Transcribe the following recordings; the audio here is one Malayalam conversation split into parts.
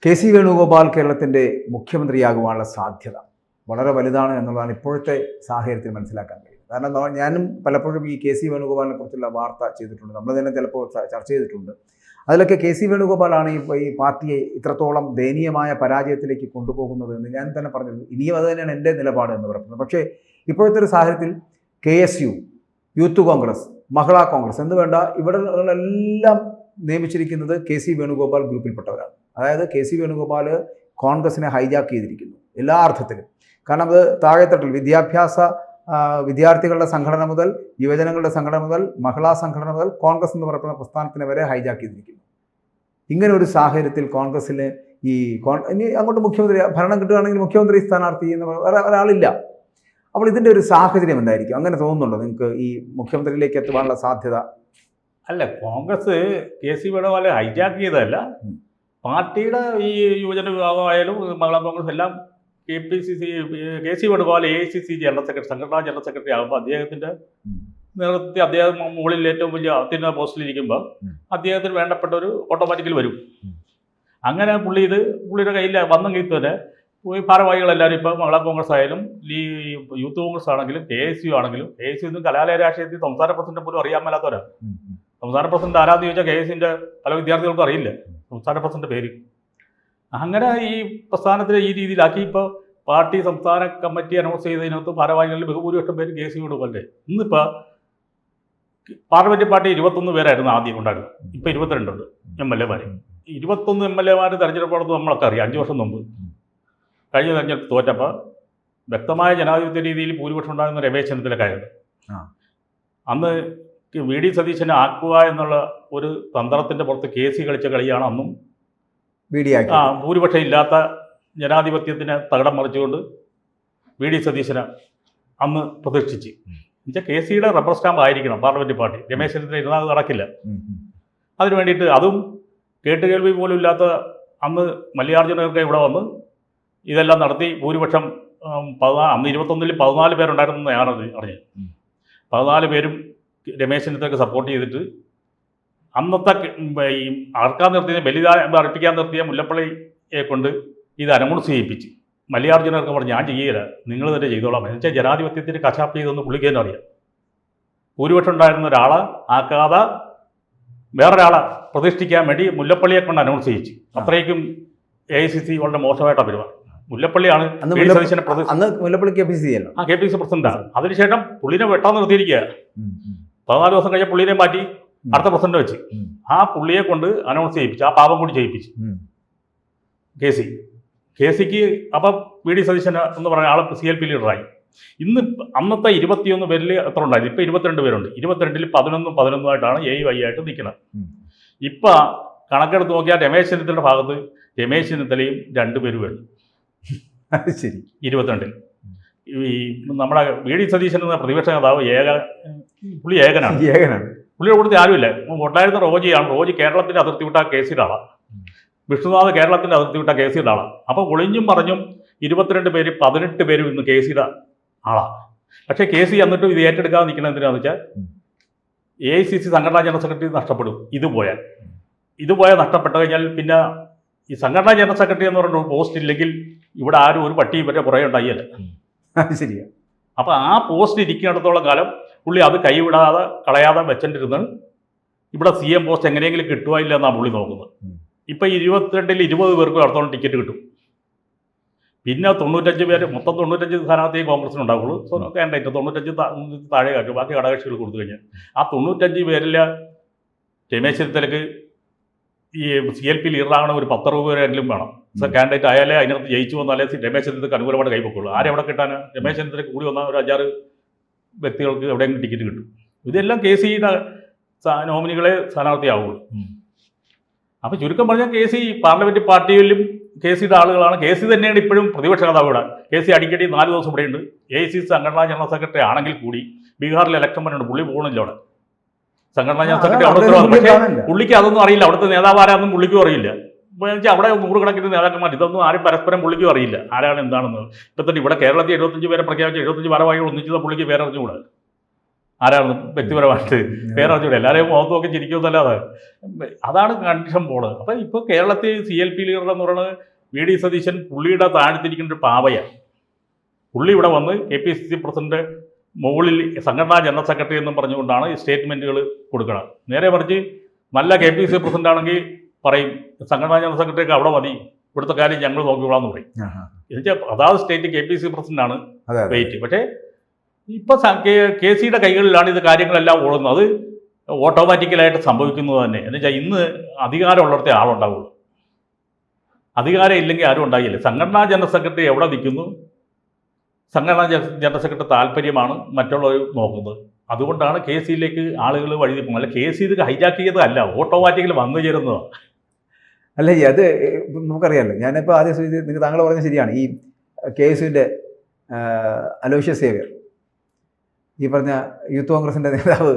കെ സി വേണുഗോപാൽ കേരളത്തിൻ്റെ മുഖ്യമന്ത്രിയാകുവാനുള്ള സാധ്യത വളരെ വലുതാണ് എന്നുള്ളതാണ് ഇപ്പോഴത്തെ സാഹചര്യത്തിൽ മനസ്സിലാക്കാൻ കഴിയുന്നത്. കാരണം ഞാനും പലപ്പോഴും ഈ കെ സി വേണുഗോപാലിനെ കുറിച്ചുള്ള വാർത്ത ചെയ്തിട്ടുണ്ട്, നമ്മൾ തന്നെ ചിലപ്പോൾ ചർച്ച ചെയ്തിട്ടുണ്ട്. അതിലൊക്കെ കെ സി വേണുഗോപാലാണ് ഈ പാർട്ടിയെ ഇത്രത്തോളം ദയനീയമായ പരാജയത്തിലേക്ക് കൊണ്ടുപോകുന്നത് എന്ന് ഞാൻ തന്നെ പറഞ്ഞത്. ഇനിയും അത് തന്നെയാണ് എൻ്റെ നിലപാട് എന്ന് പറയുന്നത്. പക്ഷേ ഇപ്പോഴത്തെ ഒരു സാഹചര്യത്തിൽ KSU, യൂത്ത് കോൺഗ്രസ്, മഹിളാ കോൺഗ്രസ് എന്ന് വേണ്ട ഇവിടെയെല്ലാം നിയമിച്ചിരിക്കുന്നത് കെ സി വേണുഗോപാൽ ഗ്രൂപ്പിൽപ്പെട്ടവരാണ്. അതായത് കെ സി വേണുഗോപാൽ കോൺഗ്രസിനെ ഹൈജാക്ക് ചെയ്തിരിക്കുന്നു എല്ലാ അർത്ഥത്തിലും. കാരണം അത് താഴെത്തട്ടിൽ വിദ്യാർത്ഥികളുടെ സംഘടന മുതൽ, യുവജനങ്ങളുടെ സംഘടന മുതൽ, മഹിളാ സംഘടന മുതൽ കോൺഗ്രസ് എന്ന് പറയുന്ന പ്രസ്ഥാനത്തിനെ വരെ ഹൈജാക്ക് ചെയ്തിരിക്കുന്നു. ഇങ്ങനെ ഒരു സാഹചര്യത്തിൽ കോൺഗ്രസ്സിന് ഇനി അങ്ങോട്ട് ഭരണം കിട്ടുകയാണെങ്കിൽ മുഖ്യമന്ത്രി സ്ഥാനാർത്ഥി എന്ന് ഒരാളില്ല. അപ്പോൾ ഇതിൻ്റെ ഒരു സാഹചര്യം എന്തായിരിക്കും? അങ്ങനെ തോന്നുന്നുണ്ടോ നിങ്ങൾക്ക് ഈ മുഖ്യമന്ത്രിയിലേക്ക് എത്തുവാനുള്ള സാധ്യത? അല്ല, കോൺഗ്രസ് കെ സി വേണുഗോപാലെ ഹൈജാക്ക് ചെയ്തതല്ല. പാർട്ടിയുടെ ഈ യുവജന വിഭാഗമായാലും മഹിളാ കോൺഗ്രസ് എല്ലാം K C Venugopal AICC general secretary, സംഘടനാ ജനറൽ സെക്രട്ടറി ആകുമ്പോൾ അദ്ദേഹത്തിൻ്റെ നേതൃത്വത്തിൽ അദ്ദേഹം മുകളിൽ ഏറ്റവും വലിയ അത്യുന്നത പോസ്റ്റിലിരിക്കുമ്പോൾ അദ്ദേഹത്തിന് വേണ്ടപ്പെട്ട ഒരു ഓട്ടോമാറ്റിക്കൽ വരും. അങ്ങനെ പുള്ളിയുടെ കയ്യിൽ വന്നെങ്കിൽ തന്നെ ഭാരവാഹികളെല്ലാവരും ഇപ്പോൾ മഹിളാ കോൺഗ്രസ് ആയാലും ഈ യൂത്ത് കോൺഗ്രസ് ആണെങ്കിലും KSU ആണെങ്കിലും, KSU ഒന്നും കലാലയ രാഷ്ട്രീയത്തിൽ സംസ്ഥാന പ്രസിഡന്റ് പോലും അറിയാൻ മേലാത്തവരാണ്. സംസ്ഥാന പ്രസിഡന്റ് ആരാന്ന് ചോദിച്ചാൽ KSUവിൻ്റെ പല വിദ്യാർത്ഥികൾക്കും അറിയില്ല സംസ്ഥാന പ്രസിഡന്റ് പേര്. അങ്ങനെ ഈ പ്രസ്ഥാനത്തിനെ ഈ രീതിയിലാക്കി ഇപ്പോൾ പാർട്ടി സംസ്ഥാന കമ്മിറ്റി അനൗൺസ് ചെയ്തതിനകത്ത് ഭാരവാഹികളിൽ ബഹുഭൂരിപക്ഷം പേര് കെ സി വേണുഗോപാലിൻ്റെ. ഇന്നിപ്പോൾ പാർലമെന്റ് പാർട്ടി 21 പേരായിരുന്നു ആദ്യം ഉണ്ടായിരുന്നത്. ഇപ്പോൾ 22 ഉണ്ട് MLA-മാർ. 21 MLA-മാർ തെരഞ്ഞെടുപ്പ് നമ്മളൊക്കെ അറിയാം. 5 വർഷം മുമ്പ് കഴിഞ്ഞ തെരഞ്ഞെടുപ്പ് തോറ്റപ്പോൾ വ്യക്തമായ ജനാധിപത്യ രീതിയിൽ ഭൂരിപക്ഷം ഉണ്ടാകുന്ന രമേശ് ചെന്നിത്തലക്കായിരുന്നു. അന്ന് VD സതീശനെ ആക്കുക എന്നുള്ള ഒരു തന്ത്രത്തിൻ്റെ പുറത്ത് KC കളിച്ച കളിയാണ് അന്നും ഭൂരിപക്ഷം ഇല്ലാത്ത ജനാധിപത്യത്തിന് തകിടം മറിച്ചുകൊണ്ട് VD സതീശനെ അന്ന് പ്രതിഷ്ഠിച്ച്. എന്നുവെച്ചാൽ KCയുടെ റബ്ബർ സ്റ്റാമ്പ് ആയിരിക്കണം പാർലമെന്റ് പാർട്ടി. രമേശ് ചെന്നിത്തല ഇരുന്നാൽ നടക്കില്ല. അതിനു വേണ്ടിയിട്ട് അതും കേട്ടുകേൾവി പോലും ഇല്ലാത്ത അന്ന് മല്ലികാർജ്ജുനർക്ക് ഇവിടെ വന്ന് ഇതെല്ലാം നടത്തി ഭൂരിപക്ഷം അന്ന് 21-ൽ 14 പേരുണ്ടായിരുന്നു ഞാൻ അറിഞ്ഞത്. 14 പേരും രമേശ് ചെന്നിത്തലയ്ക്ക് സപ്പോർട്ട് ചെയ്തിട്ട് അന്നത്തെ ഈ ആർക്കാൻ നിർത്തിയ അർപ്പിക്കാൻ നിർത്തിയ മുല്ലപ്പള്ളിയെ കൊണ്ട് ഇത് അനൗൺസ് ചെയ്യിപ്പിച്ച് മല്ലികാർജ്ജുനർക്ക് പറഞ്ഞു ഞാൻ ചെയ്യില്ല, നിങ്ങൾ തന്നെ ചെയ്തോളാം. എന്ന് വെച്ചാൽ ജനാധിപത്യത്തിന് കശാപ്പ് ചെയ്തെന്ന് പുള്ളിക്ക് തന്നെ അറിയാം. ഭൂരിപക്ഷം ഉണ്ടായിരുന്ന ഒരാളെ ആക്കാതെ വേറൊരാളെ പ്രതിഷ്ഠിക്കാൻ വേണ്ടി മുല്ലപ്പള്ളിയെ കൊണ്ട് അനൗൺസ് ചെയ്യിച്ചു. അത്രയ്ക്കും AICC വളരെ മോശമായിട്ടാണ് പെരുമാറി. മുല്ലപ്പള്ളിയാണ് മുല്ലപ്പള്ളി KPCC പ്രസിഡന്റാണ്. അതിനുശേഷം പുള്ളിനെ വെട്ടാൻ നിർത്തിയിരിക്കുക. 14 ദിവസം കഴിഞ്ഞ പുള്ളിനെ മാറ്റി അടുത്ത പ്രസിഡന്റ് വെച്ച് ആ പുള്ളിയെ കൊണ്ട് അനൗൺസ് ചെയ്യിപ്പിച്ചു. ആ പാപം കൂടി ചെയ്യിപ്പിച്ചു KCക്ക്. അപ്പം VD സതീശൻ എന്ന് പറഞ്ഞ ആൾ CLP ലീഡറായി. ഇന്ന് അന്നത്തെ 21 പേരിൽ എത്ര ഉണ്ടായിരുന്നു? ഇപ്പം 22 പേരുണ്ട്. 22-ൽ 11 ആയിട്ടാണ് AY ആയിട്ട് നിൽക്കുന്നത്. ഇപ്പം കണക്കെടുത്ത് നോക്കിയാൽ രമേശ് ചെന്നിത്തലയുടെ ഭാഗത്ത് രമേശ് ചെന്നിത്തലയും 2 പേരും വേണം. ശരി. 22-ൽ ഈ നമ്മുടെ VD സതീശൻ എന്ന പ്രതിപക്ഷ നേതാവ് പുള്ളി ഏകനാണ്. പുള്ളിയുടെ കൂടുതൽ ആരുമില്ല. ഉണ്ടായിരുന്ന റോജിയാണ്. റോജി കേരളത്തിൻ്റെ അതിർത്തി വിട്ട KCയുടെ ആളാണ്. വിഷ്ണുനാഥ് കേരളത്തിൻ്റെ അതിർത്തി വിട്ട KCയുടെ ആളാണ്. അപ്പോൾ ഒളിഞ്ഞും പറഞ്ഞും 22 പേര് 18 പേരും ഇന്ന് KCയുടെ ആളാണ്. പക്ഷേ KC എന്നിട്ടും ഇത് ഏറ്റെടുക്കാതെ നിൽക്കുന്നത് എന്തിനാണെന്ന് വെച്ചാൽ AICC സംഘടനാ ജനറൽ സെക്രട്ടറി നഷ്ടപ്പെടും. ഇതുപോയാൽ നഷ്ടപ്പെട്ടു കഴിഞ്ഞാൽ പിന്നെ ഈ സംഘടനാ ജനറൽ സെക്രട്ടറി എന്ന് പറഞ്ഞ പോസ്റ്റ് ഇല്ലെങ്കിൽ ഇവിടെ ആരും ഒരു പട്ടിയും പറ്റ പുറകെ ഉണ്ടായില്ല. ശരിയാണ്. അപ്പോൾ ആ പോസ്റ്റ് ഇരിക്കുന്നിടത്തോളം കാലം പുള്ളി അത് കൈവിടാതെ കളയാതെ വെച്ചിട്ടിരുന്ന് ഇവിടെ CM പോസ്റ്റ് എങ്ങനെയെങ്കിലും കിട്ടുക ഇല്ല എന്നാണ് പുള്ളി നോക്കുന്നത്. ഇപ്പം 22-ൽ 20 പേർക്ക് അടുത്തോളം ടിക്കറ്റ് കിട്ടും. പിന്നെ 95 പേര്, മൊത്തം 95 സ്ഥാനാർത്ഥിയെ കോൺഗ്രസിനുണ്ടാവുള്ളൂ. കേന്ദ്രമായിട്ട് 95 താഴെ കാട്ടും. ബാക്കി ഘടകകക്ഷികൾ കൊടുത്തു കഴിഞ്ഞാൽ ആ 95 പേരിൽ രമേശ് ചെന്നിത്തലയ്ക്ക് ഈ CLP ലീഡറാകണ ഒരു 10 പേരെങ്കിലും വേണം. കാൻഡിഡേറ്റ് ആയാലേ അതിനകത്ത് ജയിച്ചു വന്നാലേ രമേശ് ചെന്നിത്തലയ്ക്ക് അനുകൂലമായിട്ട് കൈപ്പൊക്കുള്ളൂ. ആരെവിടെ കിട്ടാൻ? രമേശ് ചെന്നിത്തലയ്ക്ക് കൂടി വന്നാൽ ഒരു 5-6 വ്യക്തികൾക്ക് എവിടെയെങ്കിലും ടിക്കറ്റ് കിട്ടും. ഇതെല്ലാം KCയുടെ നോമിനികളെ സ്ഥാനാർത്ഥിയാവുള്ളൂ. അപ്പോൾ ചുരുക്കം പറഞ്ഞാൽ KC പാർലമെന്റ് പാർട്ടിയിലും KCയുടെ ആളുകളാണ്. KC തന്നെയാണ് ഇപ്പോഴും പ്രതിപക്ഷ നേതാവ്. ഇവിടെ KC അടിക്കടി 4 ദിവസം ഇവിടെയുണ്ട്. AICC സംഘടനാ ജനറൽ സെക്രട്ടറി ആണെങ്കിൽ കൂടി ബീഹാറിൽ ഇലക്ഷൻ പറഞ്ഞിട്ടുണ്ട്. പുള്ളി പോകുന്നില്ല അവിടെ. സംഘടനാ ജനറൽ സെക്രട്ടറി അവിടെ ഉത്തരവാദിത്തം. പക്ഷേ പുള്ളിക്ക് അതൊന്നും അറിയില്ല. അവിടുത്തെ നേതാവ് ആരാന്നും പുള്ളിക്കും അറിയില്ല. അവിടെ 100 കണക്കിന് നേതാക്കന്മാർ, ഇതൊന്നും ആരും പരസ്പരം പുള്ളിക്കും അറിയില്ല ആരാണ് എന്താണെന്ന്. ഇപ്പം തന്നെ ഇവിടെ കേരളത്തിൽ 75 പേരെ പ്രഖ്യാപിച്ച 75 ഭാരവാഹികൾ ഒന്നിച്ചത് പുള്ളിക്ക് പേരറിഞ്ഞുകൂടാ. ആരാണ് വ്യക്തിപരമായിട്ട് പേര് അറിഞ്ഞൂടെ, എല്ലാവരെയും മുഖത്ത് നോക്കി ചിരിക്കുമെന്നല്ലാതെ അതാണ് കണ്ടീഷൻ പോണത്. അപ്പം ഇപ്പോൾ കേരളത്തിൽ CLP ലീഡർ എന്ന് പറയുന്നത് VD സതീശൻ പുള്ളിയുടെ താഴ്ത്തിരിക്കുന്ന ഒരു പാവയാണ്. പുള്ളി ഇവിടെ വന്ന് KPCC പ്രസിഡന്റ് മുകളിൽ സംഘടനാ ജനറൽ സെക്രട്ടറി എന്നും പറഞ്ഞുകൊണ്ടാണ് ഈ സ്റ്റേറ്റ്മെൻറ്റുകൾ കൊടുക്കണം. നേരെ മറിച്ച് നല്ല KPCC പ്രസിഡന്റ് ആണെങ്കിൽ പറയും സംഘടനാ ജനറൽ സെക്രട്ടറിക്ക് അവിടെ മതി, ഇവിടുത്തെ കാര്യം ഞങ്ങൾ നോക്കിക്കൊള്ളാന്ന് പറയും. എന്നുവെച്ചാൽ അതാത് സ്റ്റേറ്റ് KPCC പ്രസിഡന്റാണ് വെയിറ്റ്. പക്ഷേ ഇപ്പം KCയുടെ കൈകളിലാണ് ഇത് കാര്യങ്ങളെല്ലാം ഓടുന്നത്. അത് ഓട്ടോമാറ്റിക്കലായിട്ട് സംഭവിക്കുന്നത് തന്നെ. എന്നുവെച്ചാൽ ഇന്ന് അധികാരമുള്ളിടത്തെ ആളുണ്ടാവുള്ളൂ, അധികാരം ഇല്ലെങ്കിൽ ആരും ഉണ്ടാകില്ല. സംഘടനാ ജനറൽ സെക്രട്ടറി എവിടെ നിൽക്കുന്നു, സംഘടനാ ജനറൽ സെക്രട്ടറി താല്പര്യമാണ് മറ്റുള്ളവർ നോക്കുന്നത്. അതുകൊണ്ടാണ് KCയിലേക്ക് ആളുകൾ വഴി പോകുന്നത്. അല്ല, KC ഇത് ഹൈജാക്ക് ചെയ്തതല്ല, ഓട്ടോമാറ്റിക്കലി വന്നു ചേരുന്നതാണ്. അല്ല, അത് നമുക്കറിയാമല്ലോ. ഞാനിപ്പോൾ ആദ്യം സൂചിച്ചത് താങ്കൾ പറഞ്ഞത് ശരിയാണ്. ഈ KSUവിൻ്റെ അലോഷ്യസ് സേവ്യർ, ഈ പറഞ്ഞ യൂത്ത് കോൺഗ്രസിൻ്റെ നേതാവ്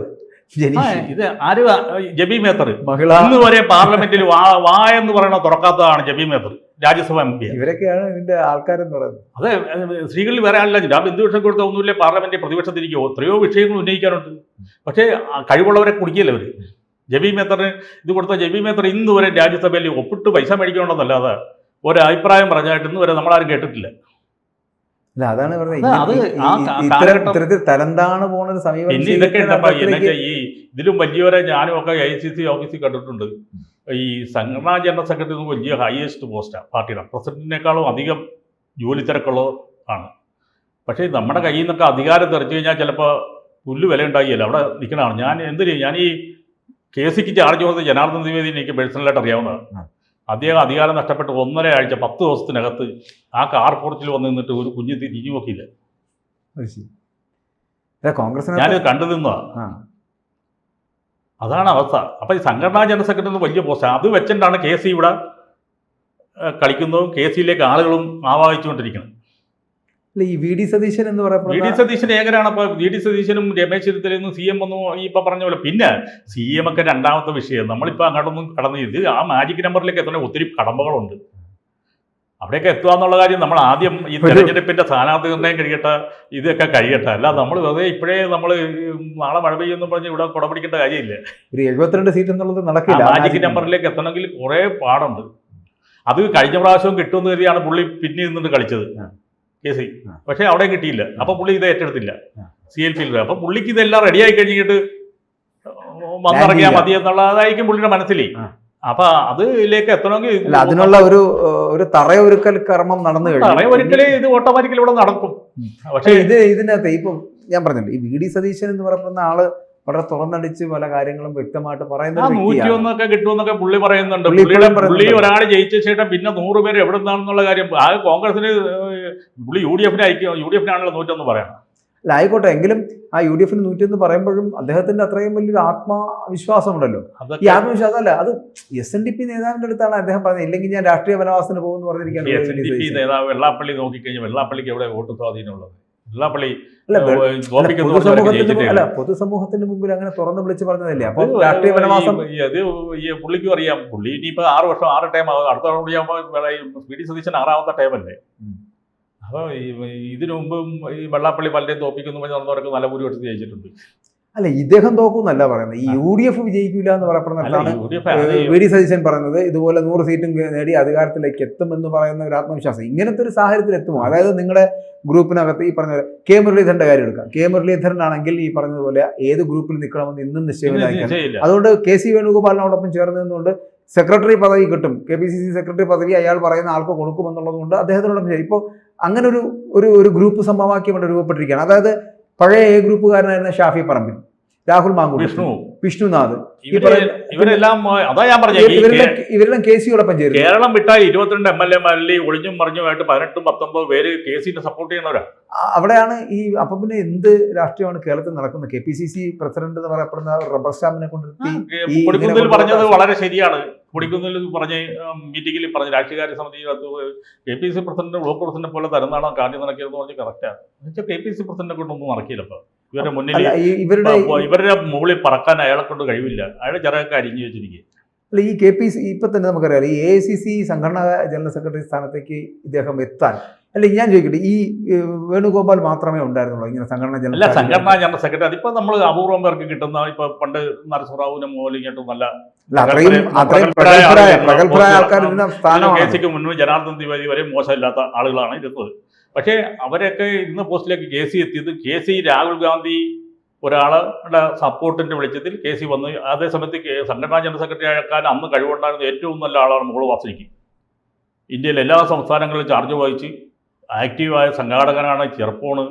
ഇത് ആര്, ജബി മേത്തർ, മഹിള ഇന്ന് വരെ പാർലമെന്റിൽ വാ എന്ന് പറയണ തുറക്കാത്തതാണ് ജബി മേത്തർ, രാജ്യസഭ MP. ഇവരൊക്കെയാണ് ഇതിന്റെ ആൾക്കാരെന്ന് പറയുന്നത്. അതെ, സ്ത്രീകളിൽ വേറെ ആളില്ല. ഞാൻ എന്ത് വിഷയം കൊടുത്ത ഒന്നുമില്ല, പാർലമെന്റിൽ പ്രതിപക്ഷത്തിരിക്കുമോ, എത്രയോ വിഷയങ്ങൾ ഉന്നയിക്കാനുണ്ട്. പക്ഷേ കഴിവുള്ളവരെ കുടിക്കില്ല അവർ. ജബി മേത്തറിന് ഇത് കൊടുത്ത ജബി മേത്തർ ഇന്ന് വരെ രാജ്യസഭയിൽ ഒപ്പിട്ട് പൈസ മേടിക്കണമെന്നല്ലാതെ ഒരു അഭിപ്രായം പറഞ്ഞായിട്ട് ഇന്ന് വരെ നമ്മളാരും കേട്ടിട്ടില്ല. അല്ല, അതാണ് പറഞ്ഞത്. ഇത്തരത്തിൽ തരംതാണ് പോകുന്ന സമീപനം. പിന്നെ ഇതൊക്കെ ഉണ്ടപ്പോ ഈ ഇതിലും വലിയവരെ ഞാനും ഒക്കെ ICC ഓഫീസിൽ കണ്ടിട്ടുണ്ട്. ഈ സംഘടനാ ജനറൽ സെക്രട്ടറി വലിയ ഹയസ്റ്റ് പോസ്റ്റാണ് പാർട്ടിയുടെ. പ്രസിഡന്റിനേക്കാളും അധികം ജോലി തിരക്കുള്ളത് ആണ്. പക്ഷേ നമ്മുടെ കയ്യിൽ നിന്നൊക്കെ അധികാരം തെറിച്ചു കഴിഞ്ഞാൽ ചിലപ്പോൾ പുല്ല് വില ഉണ്ടാകില്ല, അവിടെ നിൽക്കണതാണ്. ഞാൻ ഈ KCക്ക് ചാർജ് കൊടുത്ത ജനാർദ്ദൻ ദ്വിവേദി എനിക്ക് പേഴ്സണലായിട്ട് അറിയാവുന്നതാണ്. അദ്ദേഹം അധികാരം നഷ്ടപ്പെട്ട് 1.5 ആഴ്ച 10 ദിവസത്തിനകത്ത് ആ കാർ പോർച്ചിൽ വന്ന് നിന്നിട്ട് ഒരു കുഞ്ഞ് തിരിഞ്ഞു നോക്കിയില്ല. കോൺഗ്രസ് ഞാനിത് കണ്ടു നിന്നതാണ്. അതാണ് അവസ്ഥ. അപ്പം ഈ സംഘടനാ ജനറൽ സെക്രട്ടറി വലിയ പോസ്റ്റ്, അത് വെച്ചിട്ടാണ് KC ഇവിടെ കളിക്കുന്നതും KCയിലേക്ക് ആളുകളും ആവാഹിച്ചുകൊണ്ടിരിക്കുന്നത്. ഈ VD സതീശൻ എന്ന് പറയുമ്പോൾ VD സതീശൻ ഏകരാണ്. അപ്പോൾ VD സതീശനും രമേശ് ചെന്നിത്തലയൊന്നും CM ഒന്നും ഈ ഇപ്പം പറഞ്ഞ പോലെ. പിന്നെ CM ഒക്കെ രണ്ടാമത്തെ വിഷയം. നമ്മളിപ്പോൾ അങ്ങോട്ടൊന്നും കടന്നു ഇത് ആ മാജിക് നമ്പറിലേക്ക് എത്തണ ഒത്തിരി കടമ്പകളുണ്ട്. അവിടെയൊക്കെ എത്തുക എന്നുള്ള കാര്യം നമ്മൾ ആദ്യം ഈ തെരഞ്ഞെടുപ്പിൻ്റെ സ്ഥാനാർത്ഥി നിർണ്ണയം കഴിയട്ടെ, ഇതൊക്കെ കഴിയട്ടെ. അല്ല നമ്മൾ വെറുതെ ഇപ്പോഴേ നമ്മൾ നാളെ മഴ പെയ്യുമെന്ന് പറഞ്ഞ് ഇവിടെ കുടപിടിക്കേണ്ട കാര്യമില്ല. ഒരു 72 സീറ്റ് എന്നുള്ളത് നടക്കില്ല. മാജിക് നമ്പറിലേക്ക് എത്തണമെങ്കിൽ കുറേ പാടുണ്ട്. അത് കഴിഞ്ഞ പ്രാവശ്യവും കിട്ടുമെന്ന് കരുതിയാണ് പുള്ളി പിന്നെ നിന്നിട്ട് കളിച്ചത് KC. പക്ഷേ അവിടെ കിട്ടിയില്ല. അപ്പോൾ പുള്ളി ഇത് ഏറ്റെടുത്തില്ല CLP. അപ്പോൾ പുള്ളിക്ക് ഇതെല്ലാം റെഡിയായി കഴിഞ്ഞിട്ട് വന്നിറങ്ങിയാൽ മതി എന്നുള്ളതായിരിക്കും പുള്ളിയുടെ മനസ്സിൽ. അപ്പൊ അതിലേക്ക് എത്തണമെങ്കിൽ അതിനുള്ള ഒരു തറയൊരുക്കൽ കർമ്മം നടന്നു കഴിഞ്ഞു. തറയൊരുക്കലേ ഇത് ഓട്ടോമാറ്റിക്കലി ഇവിടെ നടക്കും. പക്ഷേ ഇതിനകത്ത് ഇപ്പം ഞാൻ പറഞ്ഞിട്ടുണ്ട്, ഈ VD സതീശൻ എന്ന് പറയുന്ന ആള് വളരെ തുറന്നടിച്ച് പല കാര്യങ്ങളും വ്യക്തമായിട്ട് പറയുന്നത്. 101 കിട്ടുമെന്നൊക്കെ പുള്ളി പറയുന്നുണ്ട്. പുള്ളി ഒരാൾ ജയിച്ച ശേഷം പിന്നെ 100 പേര് എവിടെ നിന്നാണെന്നുള്ള കാര്യം ആ കോൺഗ്രസിന് പുള്ളി UDF-നാണല്ലോ 101 പറയണം. അല്ല, ആയിക്കോട്ടെ, എങ്കിലും ആ UDF-ന് 101 പറയുമ്പോഴും അദ്ദേഹത്തിന്റെ അത്രയും വലിയൊരു ആത്മവിശ്വാസം ഉണ്ടല്ലോ. ഈ ആത്മവിശ്വാസം അല്ല, അത് SNDP നേതാവിന്റെ അടുത്താണ് അദ്ദേഹം പറഞ്ഞത്. ഇല്ലെങ്കിൽ ഞാൻ രാഷ്ട്രീയ വനവാസത്തിന് പോകുമെന്ന് പറഞ്ഞിരിക്കുകയാണ്. SNDP നേതാവ് വെള്ളാപ്പള്ളി നോക്കിക്കഴിഞ്ഞാൽ വെള്ളാപ്പള്ളിക്ക് എവിടെ വോട്ട് സ്വാധീനമുള്ളത്? വെള്ളാപ്പള്ളി പൊതുസമൂഹത്തിന്റെ മുമ്പിൽ അങ്ങനെ തുറന്നു വിളിച്ച് പറഞ്ഞതല്ലേ. അപ്പൊ രാഷ്ട്രീയ വനവാസം അത് പുള്ളിക്കും അറിയാം. പുള്ളി ഇനിയിപ്പോ 6 വർഷം 6 ടൈം അടുത്ത VD സതീശൻ 6ാമത്തെ ടൈമല്ലേ. അപ്പോൾ ഇതിനു മുമ്പും ഈ വെള്ളാപ്പള്ളി പലരെയും തോപ്പിക്കുന്നു നടന്നവരൊക്കെ നല്ല ഭൂരിപക്ഷത്തിൽ ജയിച്ചിട്ടുണ്ട്. അല്ല, ഇദ്ദേഹം തോക്കുമെന്നല്ല പറയുന്നത്, ഈ UDF വിജയിക്കില്ല എന്ന് പറയപ്പെടുന്നതാണ് VD സതീശൻ പറയുന്നത്. ഇതുപോലെ 100 സീറ്റും നേടി അധികാരത്തിലേക്ക് എത്തുമെന്ന് പറയുന്ന ഒരു ആത്മവിശ്വാസം ഇങ്ങനത്തെ ഒരു സാഹചര്യത്തിൽ എത്തുമോ? അതായത് നിങ്ങളുടെ ഗ്രൂപ്പിനകത്ത് ഈ പറഞ്ഞ പോലെ K മുരളീധരന്റെ കാര്യം എടുക്കാം. K മുരളീധരനാണെങ്കിൽ ഈ പറഞ്ഞതുപോലെ ഏത് ഗ്രൂപ്പിൽ നിൽക്കണമെന്ന് ഇന്നും നിശ്ചയമില്ലായിരിക്കും. അതുകൊണ്ട് KC വേണുഗോപാലിനോടൊപ്പം ചേർന്ന് നിന്നുകൊണ്ട് സെക്രട്ടറി പദവി കിട്ടും, KPCC സെക്രട്ടറി പദവി അയാൾ പറയുന്ന ആൾക്ക് കൊടുക്കുമെന്നുള്ളത് കൊണ്ട് അദ്ദേഹത്തിനോടൊപ്പം ഇപ്പോൾ അങ്ങനെ ഒരു ഗ്രൂപ്പ് സമവാക്യം ഇവിടെ രൂപപ്പെട്ടിരിക്കുകയാണ്. അതായത് പഴയ A ഗ്രൂപ്പുകാരനായിരുന്ന ഷാഫി പറമ്പിൽ, രാഹുൽ മാങ്കൂട്ട, വിഷ്ണുനാഥ്, ഇവരെല്ലാം അതാ ഞാൻ പറഞ്ഞത് ഇവരെല്ലാം KCയോടൊപ്പം ചേരും. കേരളം വിട്ടാൽ 22 MLA ഒളിഞ്ഞും മറിഞ്ഞുമായിട്ട് 18, 19 പേര് KCനെ സപ്പോർട്ട് ചെയ്യുന്നവരാണ്. അവിടെയാണ് ഈ അപ്പം പിന്നെ എന്ത് രാഷ്ട്രീയമാണ് കേരളത്തിൽ നടക്കുന്നത്? KPCC പ്രസിഡന്റ് എന്ന് പറയപ്പെടുന്ന റബ്ബർ സ്റ്റാമ്പിനെ കൊണ്ടിരുത്തി കൊടിക്കുന്നിൽ പറഞ്ഞത് വളരെ ശരിയാണ്. കൊടിക്കുന്നിൽ പറഞ്ഞ് മീറ്റിംഗിൽ പറഞ്ഞ് രാഷ്ട്രീയകാര്യ സമിതിക്കകത്ത് KPCC പ്രസിഡന്റ് ബ്ലോക്ക് പ്രസിഡന്റ് പോലെ തരുന്നതാണ് കാര്യം നടക്കിയതെന്ന് പറഞ്ഞ് കറക്റ്റാണ്. KPCC പ്രസിഡന്റിനെ കൊണ്ടൊന്നും നടക്കില്ല. ഇപ്പൊ ഇവരുടെ മുന്നിൽ ഇവരുടെ മുകളിൽ പറക്കാൻ അയാളെ കൊണ്ട് കഴിവില്ല. അയാളെ ചിറകൊക്കെ അരിഞ്ഞു വെച്ചിരിക്കുക. അല്ല ഈ KPC ഇപ്പം തന്നെ നമുക്കറിയാം ഈ AICC സംഘടനാ ജനറൽ സെക്രട്ടറി സ്ഥാനത്തേക്ക് ഇദ്ദേഹം എത്താൻ അല്ല ഞാൻ ചോദിക്കട്ടെ ഈ വേണുഗോപാൽ മാത്രമേ ഉണ്ടായിരുന്നുള്ളൂ ഇങ്ങനെ സംഘടനാ അല്ല സംഘടനാ ജനറൽ സെക്രട്ടറി അതിപ്പോ നമ്മൾ അപൂർവം പേർക്ക് കിട്ടുന്ന ഇപ്പൊ പണ്ട് നരസിംഹറാവുവിനും മോലിങ്ങോട്ടും നല്ല അത്രയും പ്രഗത്ഭരായ ആൾക്കാർ ഇരുന്ന സ്ഥാനമാണ്. KCക്ക് മുൻപ് ജനാർദ്ദൻ ദ്വിവേദി വരെ മോശമില്ലാത്ത ആളുകളാണ് ഇരുന്നത്. പക്ഷേ അവരൊക്കെ ഇന്ന് പോസ്റ്റിലേക്ക് KC എത്തിയത് KC രാഹുൽ ഗാന്ധി ഒരാളുടെ സപ്പോർട്ടിന്റെ വെളിച്ചത്തിൽ KC വന്നു. അതേസമയത്ത് സംഘടനാ ജനറൽ സെക്രട്ടറി ആക്കാൻ അന്ന് കഴിവുണ്ടായിരുന്ന ഏറ്റവും നല്ല ആളാണ് മുകുൾ വാസനിക്ക്. ഇന്ത്യയിലെ എല്ലാ സംസ്ഥാനങ്ങളിലും ചാർജ് വഹിച്ച് ആക്റ്റീവായ സംഘാടകനാണ്. ചെറുപ്പമാണ്.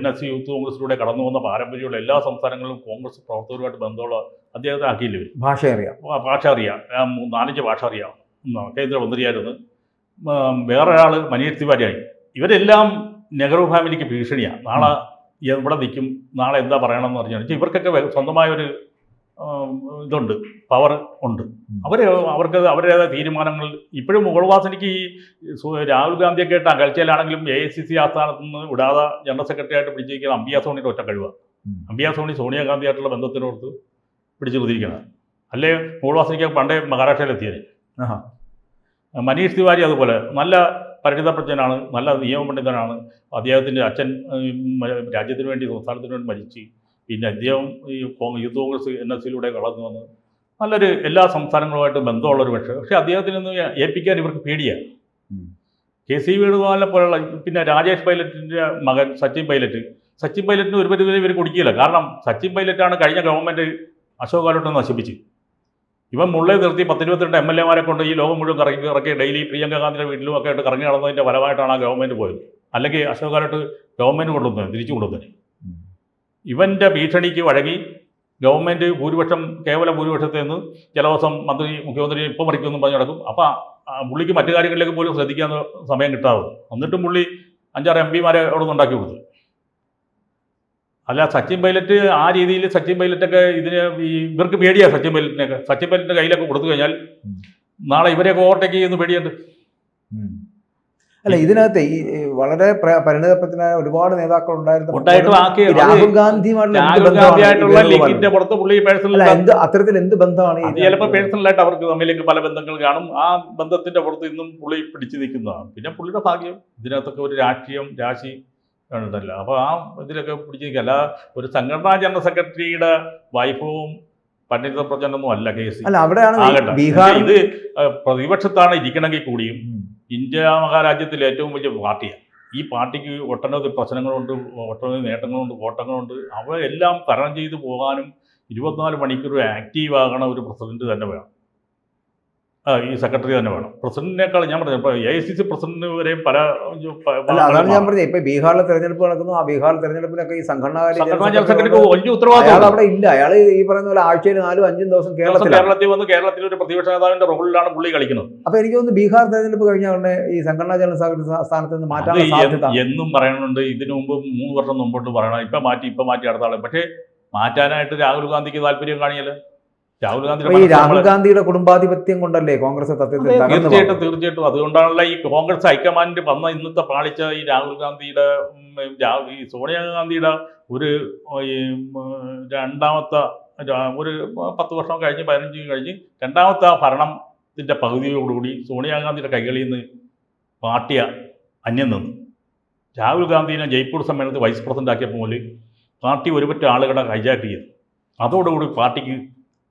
NSC യൂത്ത് കോൺഗ്രസിലൂടെ കടന്നു വന്ന പാരമ്പര്യമുള്ള എല്ലാ സംസ്ഥാനങ്ങളിലും കോൺഗ്രസ് പ്രവർത്തകരുമായിട്ട് ബന്ധമുള്ള അദ്ദേഹത്തെ ആക്കിയില്ലേ. ഭാഷ അറിയാം. 4-5 ഭാഷ അറിയാം. കേന്ദ്രമന്ത്രിയായിരുന്നു. വേറൊരാൾ മനീഷ് തിവാരിയായി. ഇവരെല്ലാം നെഹ്റു ഫാമിലിക്ക് ഭീഷണിയാണ്. നാളെ എവിടെ നിൽക്കും, നാളെ എന്താ പറയണമെന്ന് പറഞ്ഞാൽ ഇവർക്കൊക്കെ സ്വന്തമായൊരു ഇതുണ്ട്, പവർ ഉണ്ട്. അവർക്ക് അവരുടേതായ തീരുമാനങ്ങൾ ഇപ്പോഴും മുകുൾ വാസനിക്ക് ഈ രാഹുൽ ഗാന്ധിയൊക്കെ ആയിട്ട് അകൽച്ചയിലാണെങ്കിലും AICC ആസ്ഥാനത്ത് നിന്ന് വിടാതെ ജനറൽ സെക്രട്ടറി ആയിട്ട് പിടിച്ചിരിക്കുന്ന അംബിയ സോണിയുടെ ഒറ്റ കഴിവാണ്. അംബിയ സോണി സോണിയാഗാന്ധിയായിട്ടുള്ള ബന്ധത്തിനോർത്ത് പിടിച്ചു കുതിരിക്കുന്നത്. അല്ലേ മുകുൾ വാസനിക്ക് പണ്ടേ മഹാരാഷ്ട്രയിലെത്തിയത്. മനീഷ് തിവാരി അതുപോലെ നല്ല പരിണിതപ്രജ്ഞനാണ്, നല്ല നിയമപണ്ഡിതനാണ്. അദ്ദേഹത്തിൻ്റെ അച്ഛൻ രാജ്യത്തിന് വേണ്ടി സംസ്ഥാനത്തിന് വേണ്ടി മരിച്ച് പിന്നെ അദ്ദേഹം ഈ യൂത്ത് കോൺഗ്രസ് NSCയിലൂടെ കടന്നു വന്ന് നല്ലൊരു എല്ലാ സംസ്ഥാനങ്ങളുമായിട്ട് ബന്ധമുള്ളൊരു പക്ഷേ അദ്ദേഹത്തിനൊന്ന് ഏൽപ്പിക്കാൻ ഇവർക്ക് പേടിയാണ്. KC വേണുഗോപാലിനെ പോലുള്ള പിന്നെ രാജേഷ് പൈലറ്റിൻ്റെ മകൻ സച്ചിൻ പൈലറ്റിന് ഒരു പരിധി ഇവർ കുടിക്കില്ല. കാരണം സച്ചിൻ പൈലറ്റാണ് കഴിഞ്ഞ ഗവൺമെൻറ് അശോക് ഗെഹ്ലോട്ടിനെ നശിപ്പിച്ച് ഇവൻ മുള്ളേ നിർത്തി 10-22 MLA-മാരെ കൊണ്ട് ഈ ലോകം മുഴുവൻ ഇറക്കി ഡെയിലി പ്രിയങ്ക ഗാന്ധിയുടെ വീട്ടിലും ഒക്കെ ആയിട്ട് കറങ്ങി നടന്നതിൻ്റെ ഫലമായിട്ടാണ് ആ ഗവൺമെൻറ് പോയത്. അല്ലെങ്കിൽ അശോക് ഗെഹ്ലോട്ട് ഗവൺമെൻറ് കൊണ്ടുവന്നത് തിരിച്ചു കൊണ്ടുവന്നത്. ഇവൻ്റെ ഭീഷണിക്ക് വഴങ്ങി ഗവൺമെൻറ് കേവല ഭൂരിപക്ഷത്തിൽ നിന്ന് ചില ദിവസം മുഖ്യമന്ത്രി ഇപ്പം മറിക്കുമെന്നും പറഞ്ഞ് നടക്കും. അപ്പോൾ പുള്ളിക്ക് മറ്റു കാര്യങ്ങളിലേക്ക് പോലും ശ്രദ്ധിക്കാൻ സമയം കിട്ടാതെ എന്നിട്ടും പുള്ളി 5-6 MP-മാരെ അവിടെ നിന്ന് ഉണ്ടാക്കി കൊടുത്തു. അല്ല സച്ചിൻ പൈലറ്റ് ആ രീതിയിൽ സച്ചിൻ പൈലറ്റൊക്കെ ഇവർക്ക് പേടിയാണ്. സച്ചിൻ പൈലറ്റിൻ്റെ കയ്യിലൊക്കെ കൊടുത്തു കഴിഞ്ഞാൽ നാളെ ഇവരെയൊക്കെ ഓവർടേക്ക് ചെയ്യുന്ന പേടിയുണ്ട്. അല്ല ഇതിനകത്ത് ഈ വളരെ പരിണിതപ്രജ്ഞനായ ഒരുപാട് നേതാക്കൾ ഉണ്ടായിരുന്നു. രാഹുൽ ഗാന്ധിയായിട്ടുള്ള ലിങ്കിന്റെ പുറത്ത് പുള്ളി പേഴ്സണൽ അത്തരത്തിൽ എന്ത് ബന്ധമാണ് ചിലപ്പോൾ പേഴ്സണലായിട്ട് അവർക്ക് തമ്മിലേക്ക് പല ബന്ധങ്ങൾ കാണും. ആ ബന്ധത്തിന്റെ പുറത്ത് ഇന്നും പുള്ളി പിടിച്ചു നിൽക്കുന്നതാണ്. പിന്നെ പുള്ളിയുടെ ഭാഗ്യം ഇതിനകത്തൊക്കെ ഒരു രാശി ഉണ്ടല്ലോ. അപ്പോൾ ആ ഇതിലൊക്കെ പിടിച്ചു നിൽക്കുക. അല്ല ഒരു സംഘടനാ ജനറൽ സെക്രട്ടറിയുടെ വൈഭവവും പണ്ഡിതപ്രജ്ഞനൊന്നും അല്ല KC. ഇത് പ്രതിപക്ഷത്താണ് ഇരിക്കണമെങ്കിൽ കൂടിയും ഇന്ത്യ മഹാരാജ്യത്തിലെ ഏറ്റവും വലിയ പാർട്ടിയാണ്. ഈ പാർട്ടിക്ക് ഒട്ടനവധി പ്രശ്നങ്ങളുണ്ട്, ഒട്ടനവധി നേട്ടങ്ങളുണ്ട്, കോട്ടങ്ങളുണ്ട്. അവയെല്ലാം തരണം ചെയ്തു പോകാനും 24 മണിക്കൂർ ആക്റ്റീവ് ആകണ ഒരു പ്രസിഡന്റ് തന്നെ വേണം. ഈ സെക്രട്ടറി തന്നെ വേണം. പ്രസിഡന്റിനേക്കാൾ ഞാൻ പറഞ്ഞു ഇപ്പോൾ AICC പ്രസിഡന്റ് വരെയും പല അതാണ് ഞാൻ പറഞ്ഞത്. ഇപ്പൊ ബീഹാറിലെ തെരഞ്ഞെടുപ്പ് നടക്കുന്നു. ആ ബീഹാർ തെരഞ്ഞെടുപ്പിനൊക്കെ ഈ സംഘടനാ വലിയ ഉത്തരവാദിത്തം അവിടെ ഇല്ല. അയാൾ ഈ പറയുന്ന പോലെ ആഴ്ചയിൽ 4-5 ദിവസം കേരളത്തിൽ വന്ന് കേരളത്തിൽ ഒരു പ്രതിപക്ഷ നേതാവിന്റെ റോളിലാണ് പുള്ളി കളിക്കുന്നത്. അപ്പൊ എനിക്ക് തോന്നുന്നു ബീഹാർ തെരഞ്ഞെടുപ്പ് കഴിഞ്ഞ ഉടനെ ഈ സംഘടനാ ജനറൽ സെക്രട്ടറി സ്ഥാനത്ത് നിന്ന് മാറ്റാൻ സാധ്യത എന്നും പറയുന്നുണ്ട്. ഇതിനു മുമ്പ് 3 വർഷം മുമ്പോട്ട് പറയണം, ഇപ്പൊ മാറ്റി അടുത്ത ആളെ. പക്ഷേ മാറ്റാനായിട്ട് രാഹുൽ ഗാന്ധിക്ക് താല്പര്യം കാണിയല്ലോ. രാഹുൽ ഗാന്ധിയുടെ കുടുംബാധിപത്യം കൊണ്ടല്ലേ കോൺഗ്രസ് തീർച്ചയായിട്ടും അതുകൊണ്ടാണല്ലോ ഈ കോൺഗ്രസ് ഹൈക്കമാൻഡ് വന്ന ഇന്നത്തെ പാളിച്ച. ഈ രാഹുൽ ഗാന്ധിയുടെ ഈ സോണിയാഗാന്ധിയുടെ ഒരു രണ്ടാമത്തെ ഒരു 10 വർഷം കഴിഞ്ഞ് 15 കഴിഞ്ഞ് രണ്ടാമത്തെ ഭരണത്തിൻ്റെ പകുതിയോടുകൂടി സോണിയാഗാന്ധിയുടെ കൈകളിൽ നിന്ന് പാർട്ടി അന്യം നിന്നു. രാഹുൽ ഗാന്ധിനെ ജയ്പൂർ സമ്മേളനത്തിൽ വൈസ് പ്രസിഡന്റ് ആക്കിയപ്പോൾ മുതൽ പാർട്ടി ഒരുപറ്റ ആളുകളെ ഹൈജാക്ക് ചെയ്തു. അതോടുകൂടി പാർട്ടിക്ക്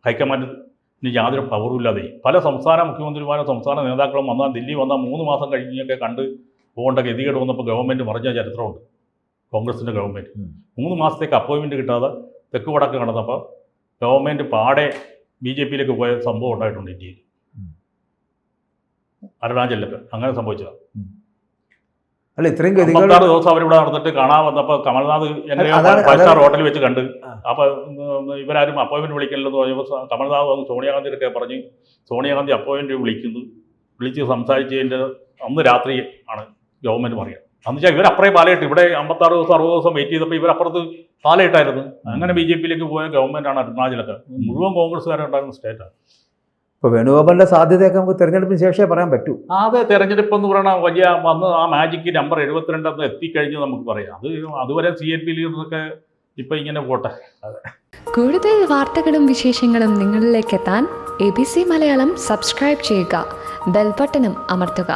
ഹൈക്കമാൻഡിന് യാതൊരു പവറും ഇല്ലാതെ പല സംസ്ഥാന മുഖ്യമന്ത്രിമാരും സംസ്ഥാന നേതാക്കളും വന്നാൽ ദില്ലി വന്നാൽ 3 മാസം കഴിഞ്ഞൊക്കെ കണ്ട് പോകേണ്ട ഗതികേട് വന്നപ്പോൾ ഗവൺമെൻറ് മറിഞ്ഞ ചരിത്രമുണ്ട്. കോൺഗ്രസിൻ്റെ ഗവൺമെൻറ് 3 മാസത്തേക്ക് അപ്പോയിൻമെൻറ്റ് കിട്ടാതെ തെക്ക് വടക്ക് കടന്നപ്പോൾ ഗവൺമെൻറ് പാടെ BJPയിലേക്ക് പോയ സംഭവം ഉണ്ടായിട്ടുണ്ട് ഇന്ത്യയിൽ. അരുണാചലിലൊക്കെ അങ്ങനെ സംഭവിച്ചതാണ്. അല്ല ഇത്രയും 56 ദിവസം അവരിവിടെ നടന്നിട്ട് കാണാൻ വന്നപ്പോൾ കമൽനാഥ് എങ്ങനെയോ 5-star ഹോട്ടലിൽ വെച്ച് കണ്ട്. അപ്പോൾ ഇവരാരും അപ്പോയിൻമെൻറ്റ് വിളിക്കണില്ലെന്ന് പറഞ്ഞപ്പോൾ കമൽനാഥ് വന്ന് സോണിയാഗാന്ധിയൊക്കെ പറഞ്ഞ് സോണിയാഗാന്ധി അപ്പോയിൻമെൻറ്റ് വിളിച്ച് സംസാരിച്ചതിൻ്റെ അന്ന് രാത്രി ആണ് ഗവൺമെൻറ് പറയുക. അന്ന് വെച്ചാൽ ഇവരപ്പുറേ പാലയിട്ട് ഇവിടെ 56 ദിവസം 60 ദിവസം വെയിറ്റ് ചെയ്തപ്പോൾ ഇവരപ്പുറത്ത് പാലയിട്ടായിരുന്നു. അങ്ങനെ BJPയിലേക്ക് പോയ ഗവൺമെൻറ്റാണ് അരുണാചലൊക്കെ. മുഴുവൻ കോൺഗ്രസ്സുകാരുണ്ടായിരുന്ന സ്റ്റേറ്റാണ്. ഇപ്പോൾ വേണുഗോപാലിൻ്റെ സാധ്യതയൊക്കെ നമുക്ക് തെരഞ്ഞെടുപ്പിന് ശേഷമേ പറയാൻ പറ്റൂ. അതെ, തെരഞ്ഞെടുപ്പ് എന്ന് പറയുന്ന വലിയ വന്ന് ആ മാജിക്ക് നമ്പർ 72 എത്തിക്കഴിഞ്ഞ് നമുക്ക് പറയാം. അതുവരെ CNP ലീഡറൊക്കെ ഇപ്പം ഇങ്ങനെ പോട്ടെ. കൂടുതൽ വാർത്തകളും വിശേഷങ്ങളും നിങ്ങളിലേക്ക് എത്താൻ ABC മലയാളം സബ്സ്ക്രൈബ് ചെയ്യുക, ബെൽബട്ടനും അമർത്തുക.